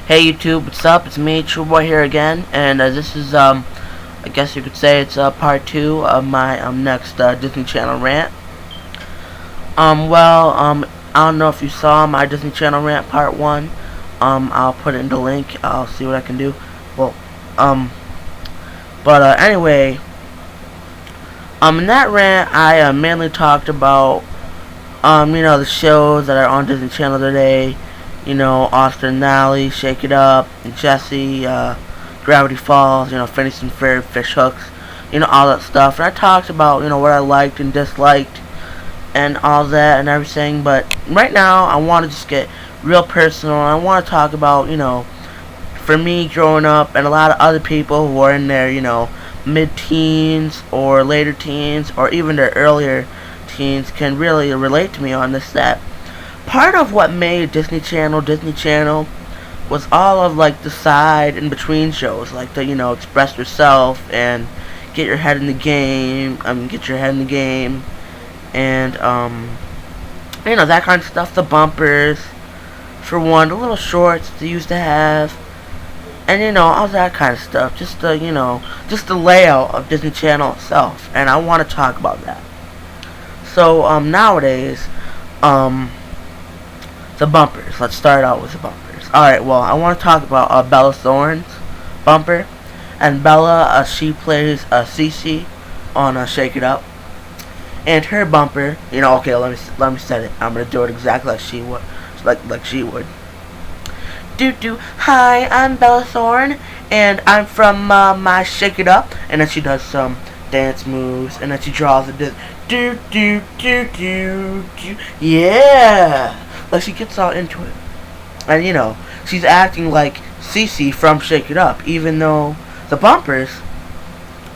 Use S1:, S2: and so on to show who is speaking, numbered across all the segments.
S1: Hey YouTube, what's up? It's me, True Boy here again, and this is I guess you could say it's part 2 of my next Disney Channel rant. I don't know if you saw my Disney Channel rant part 1. I'll put it in the link. I'll see what I can do. Well, anyway, in that rant, I mainly talked about the shows that are on Disney Channel today. Austin and Ally, Shake It Up, Jesse, Gravity Falls, Phineas and Ferb, Fish Hooks, all that stuff. And I talked about, what I liked and disliked and all that and everything. But right now, I want to just get real personal. I want to talk about, for me growing up and a lot of other people who are in their, mid-teens or later teens or even their earlier teens can really relate to me on this, that part of what made Disney Channel was all of like the side and between shows, like the Express Yourself and Get Your Head in the Game, and that kind of stuff. The bumpers, for one, the little shorts they used to have, and all that kind of stuff. Just the layout of Disney Channel itself, and I want to talk about that. So nowadays, the bumpers. Let's start out with the bumpers. Alright, well, I want to talk about Bella Thorne's bumper. And Bella, she plays Cece on Shake It Up. And her bumper, okay, let me set it. I'm gonna do it exactly like she would, like she would. Hi, I'm Bella Thorne, and I'm from my Shake It Up. And then she does some dance moves, and then she draws a yeah. Like she gets all into it. And she's acting like Cece from Shake It Up, even though the bumpers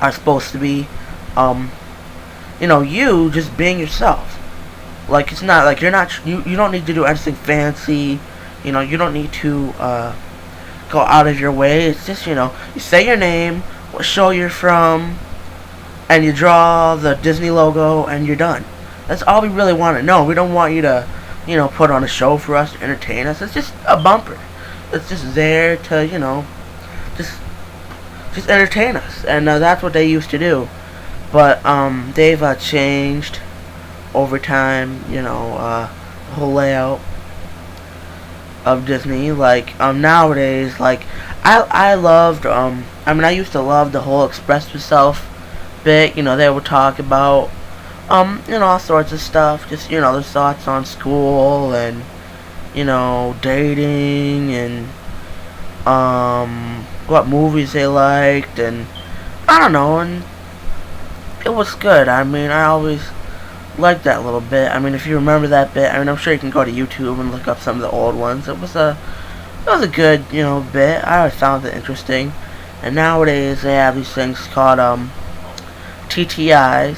S1: are supposed to be you just being yourself. Like it's not like you don't need to do anything fancy. You don't need to go out of your way. It's just you say your name, what show you're from, and you draw the Disney logo and you're done. That's all we really want to know. We don't want you to put on a show for us to entertain us. It's just a bumper. It's just there to, just entertain us. And that's what they used to do. But they've changed over time, the whole layout of Disney. Like nowadays, like I loved I used to love the whole Express Yourself bit. They would talk about all sorts of stuff, just, their thoughts on school and, dating and, what movies they liked and, I don't know, and it was good. I always liked that little bit. If you remember that bit, I'm sure you can go to YouTube and look up some of the old ones. It was a good, bit. I always found it interesting. And nowadays they have these things called, TTIs.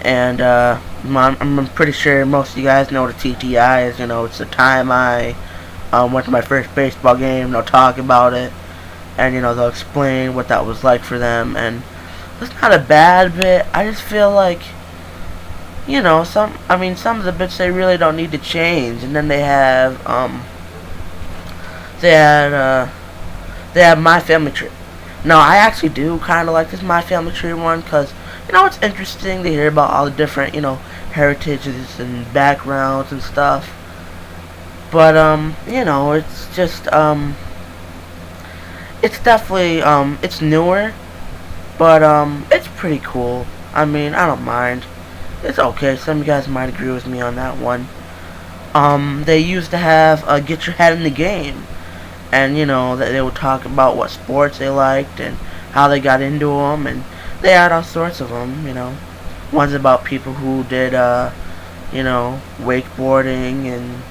S1: And I'm pretty sure most of you guys know what a TTI is. It's the time I went to my first baseball game. They'll talk about it, and they'll explain what that was like for them. And it's not a bad bit. I just feel like some of the bits they really don't need to change. And then they have they have My Family Tree. Now I actually do kind of like this My Family Tree one because it's interesting to hear about all the different, heritages and backgrounds and stuff. But, it's just, it's definitely, it's newer, but, it's pretty cool. I don't mind. It's okay. Some of you guys might agree with me on that one. They used to have, Get Your Head in the Game. And, that they would talk about what sports they liked and how they got into them, and they had all sorts of them, One's about people who did, wakeboarding and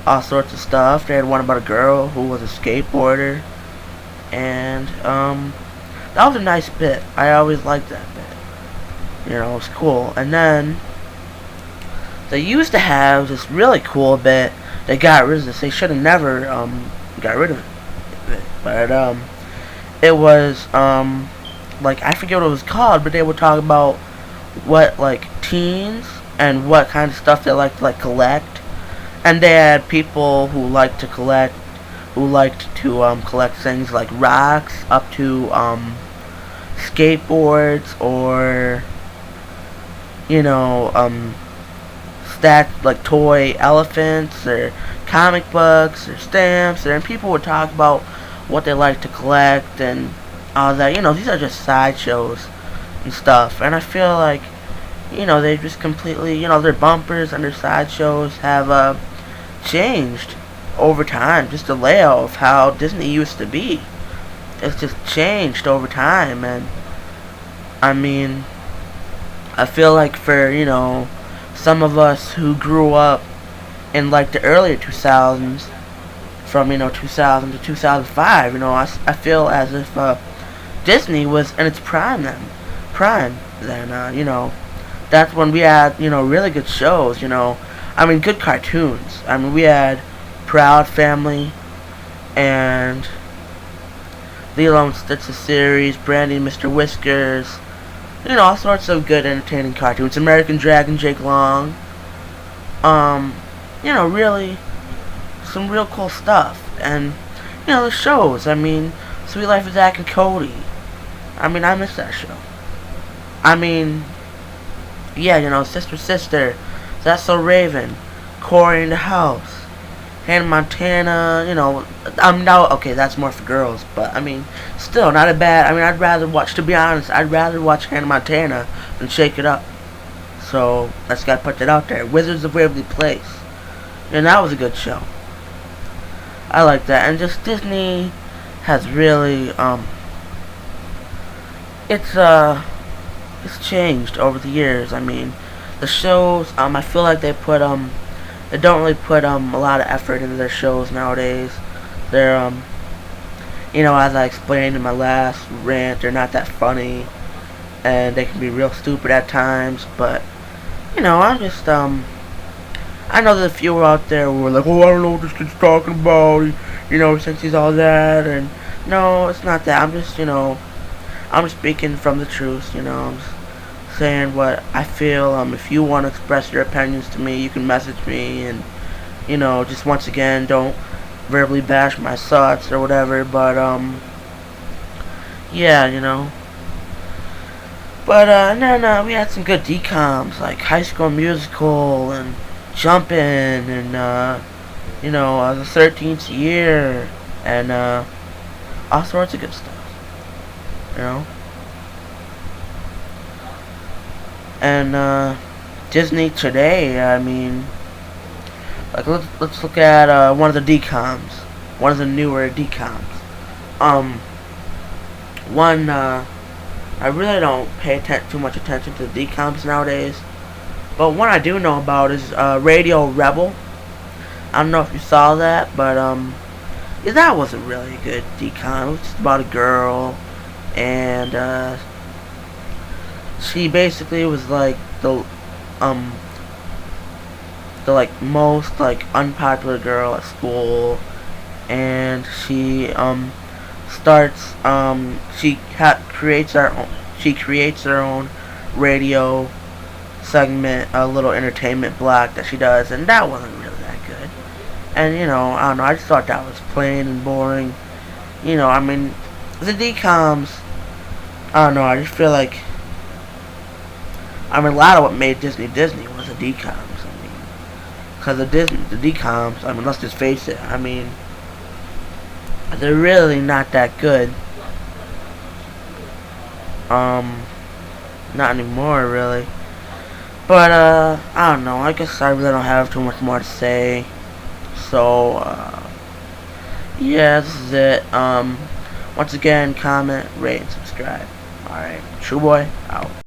S1: all sorts of stuff. They had one about a girl who was a skateboarder. And, that was a nice bit. I always liked that bit. It was cool. And then, they used to have this really cool bit. They got rid of this. They should have never, got rid of it. But, it was, like, I forget what it was called, but they would talk about what, like, teens and what kind of stuff they like to, like, collect. And they had people who like to collect, who liked to collect things like rocks up to skateboards, or you know, like toy elephants, or comic books, or stamps, and people would talk about what they like to collect and all that. These are just sideshows and stuff, and I feel like they just completely, their bumpers and their sideshows have changed over time. Just the layout of how Disney used to be, it's just changed over time. And I mean, I feel like for some of us who grew up in like the earlier 2000s, from 2000 to 2005, I feel as if Disney was in its prime then. That's when we had really good shows. Good cartoons. We had Proud Family and Lilo and Stitch's series, Brandy and Mr. Whiskers. All sorts of good, entertaining cartoons. American Dragon, Jake Long. Really some real cool stuff. And the shows. Sweet Life of Zack and Cody. I miss that show. Sister Sister, That's So Raven, Corey in the House, Hannah Montana. Now, okay, that's more for girls, but still not a bad. I'd rather watch Hannah Montana than Shake It Up. So let's gotta put that out there. Wizards of Waverly Place, and that was a good show. I like that. And just Disney has really it's changed over the years. The shows, I feel like they don't really put a lot of effort into their shows nowadays. They're as I explained in my last rant, they're not that funny, and they can be real stupid at times. But I'm just I know there's a few out there who are like, oh, I don't know what this kid's talking about, since he's all that. And no, it's not that. I'm just speaking from the truth. I'm just saying what I feel. If you want to express your opinions to me, you can message me, and just once again, don't verbally bash my thoughts or whatever. But yeah. But no, we had some good DComs like High School Musical and Jumpin', and the 13th Year, and all sorts of good stuff. And Disney today, like let's look at one of the DComs, one of the newer DComs. I really don't pay too much attention to the DComs nowadays, but one I do know about is Radio Rebel. I don't know if you saw that, but yeah, that wasn't really a good DCom. It was just about a girl, and she basically was like the most like unpopular girl at school, and she creates her own radio segment, a little entertainment block that she does, and that wasn't really that good. And I don't know, I just thought that was plain and boring. The DComs, I don't know, I just feel like a lot of what made Disney was the DComs. Because the DComs, let's just face it, they're really not that good. Not anymore, really. But, I don't know, I guess I really don't have too much more to say. So, yeah, this is it. Once again, comment, rate, and subscribe. Alright, True Boy, out.